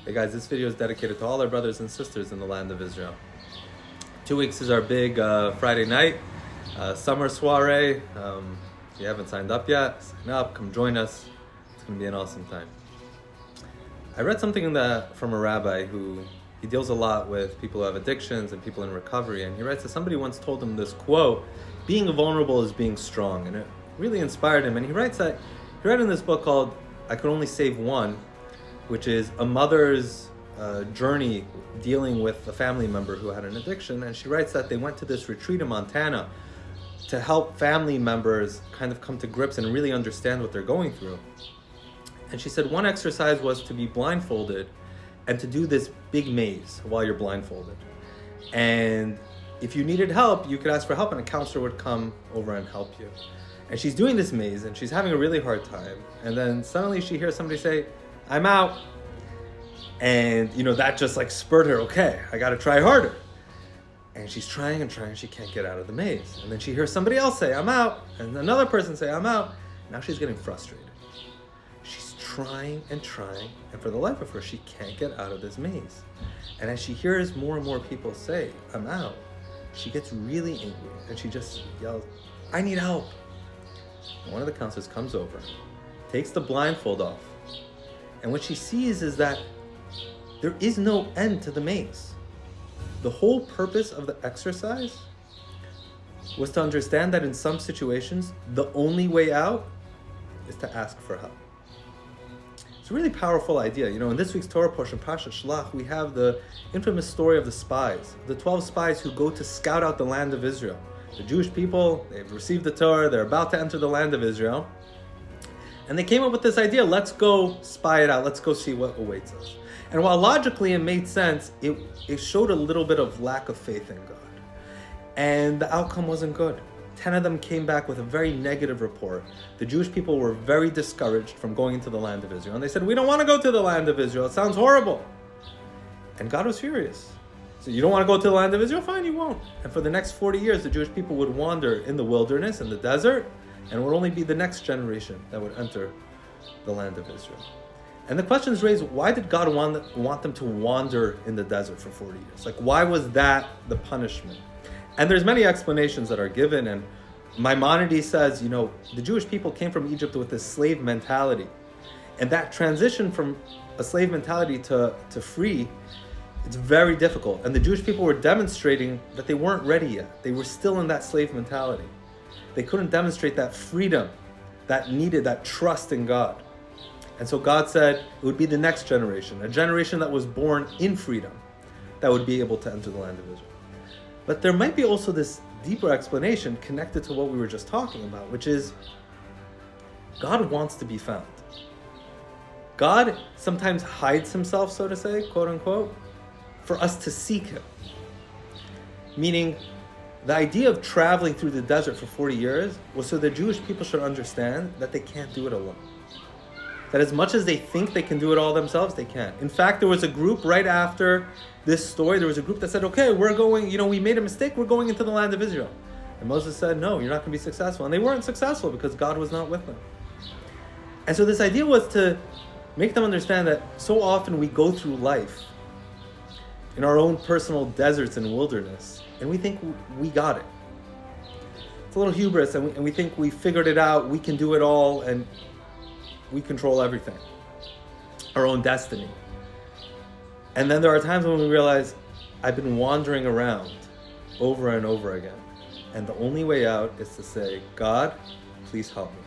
Hey guys, this video is dedicated to all our brothers and sisters in the land of Israel. 2 weeks is our big Friday night summer soiree. If you haven't signed up yet, sign up, come join us. It's going to be an awesome time. I read something from a rabbi he deals a lot with people who have addictions and people in recovery, and he writes that somebody once told him this quote, being vulnerable is being strong, and it really inspired him. And he writes that, he read in this book called I Could Only Save One, which is a mother's journey dealing with a family member who had an addiction. And she writes that they went to this retreat in Montana to help family members kind of come to grips and really understand what they're going through. And she said one exercise was to be blindfolded and to do this big maze while you're blindfolded. And if you needed help, you could ask for help and a counselor would come over and help you. And she's doing this maze and she's having a really hard time. And then suddenly she hears somebody say, "I'm out." And that just like spurred her, okay, I gotta try harder. And she's trying and trying, she can't get out of the maze. And then she hears somebody else say, "I'm out." And another person say, "I'm out." Now she's getting frustrated. She's trying and trying, and for the life of her, she can't get out of this maze. And as she hears more and more people say, "I'm out," she gets really angry and she just yells, "I need help." And one of the counselors comes over, takes the blindfold off, and what she sees is that there is no end to the maze. The whole purpose of the exercise was to understand that in some situations, the only way out is to ask for help. It's a really powerful idea. In this week's Torah portion, Parashat Shelach, we have the infamous story of the spies, the 12 spies who go to scout out the land of Israel. The Jewish people, they've received the Torah, they're about to enter the land of Israel. And they came up with this idea, let's go spy it out, let's go see what awaits us. And while logically it made sense, it showed a little bit of lack of faith in God. And the outcome wasn't good. 10 of them came back with a very negative report. The Jewish people were very discouraged from going into the land of Israel. And they said, "We don't want to go to the land of Israel. It sounds horrible." And God was furious. So you don't want to go to the land of Israel? Fine, you won't. And for the next 40 years, the Jewish people would wander in the wilderness, in the desert, and it would only be the next generation that would enter the land of Israel. And the question is raised, why did God want them to wander in the desert for 40 years? Like, why was that the punishment? And there's many explanations that are given, and Maimonides says, the Jewish people came from Egypt with this slave mentality. And that transition from a slave mentality to free, it's very difficult. And the Jewish people were demonstrating that they weren't ready yet. They were still in that slave mentality. They couldn't demonstrate that freedom that needed that trust in God. And so God said it would be the next generation, a generation that was born in freedom, that would be able to enter the land of Israel. But there might be also this deeper explanation connected to what we were just talking about, which is God wants to be found. God sometimes hides himself, so to say, quote unquote, for us to seek him. Meaning, the idea of traveling through the desert for 40 years was so the Jewish people should understand that they can't do it alone. That as much as they think they can do it all themselves, they can't. In fact, there was a group right after this story, there was a group that said, okay, we're going, we made a mistake, we're going into the land of Israel. And Moses said, no, you're not going to be successful. And they weren't successful because God was not with them. And so this idea was to make them understand that so often we go through life in our own personal deserts and wilderness, and we think we got it. It's a little hubris, and we think we figured it out, we can do it all, and we control everything, our own destiny. And then there are times when we realize, I've been wandering around over and over again, and the only way out is to say, God, please help me.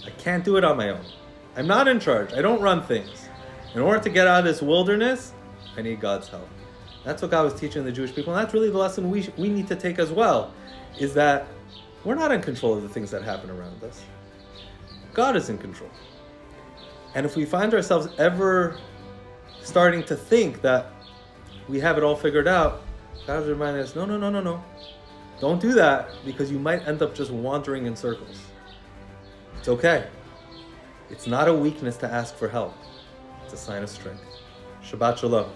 I can't do it on my own. I'm not in charge. I don't run things. In order to get out of this wilderness, I need God's help. That's what God was teaching the Jewish people, and that's really the lesson we need to take as well, is that we're not in control of the things that happen around us. God is in control. And if we find ourselves ever starting to think that we have it all figured out, God is reminding us, no. Don't do that, because you might end up just wandering in circles. It's okay. It's not a weakness to ask for help. It's a sign of strength. Shabbat Shalom.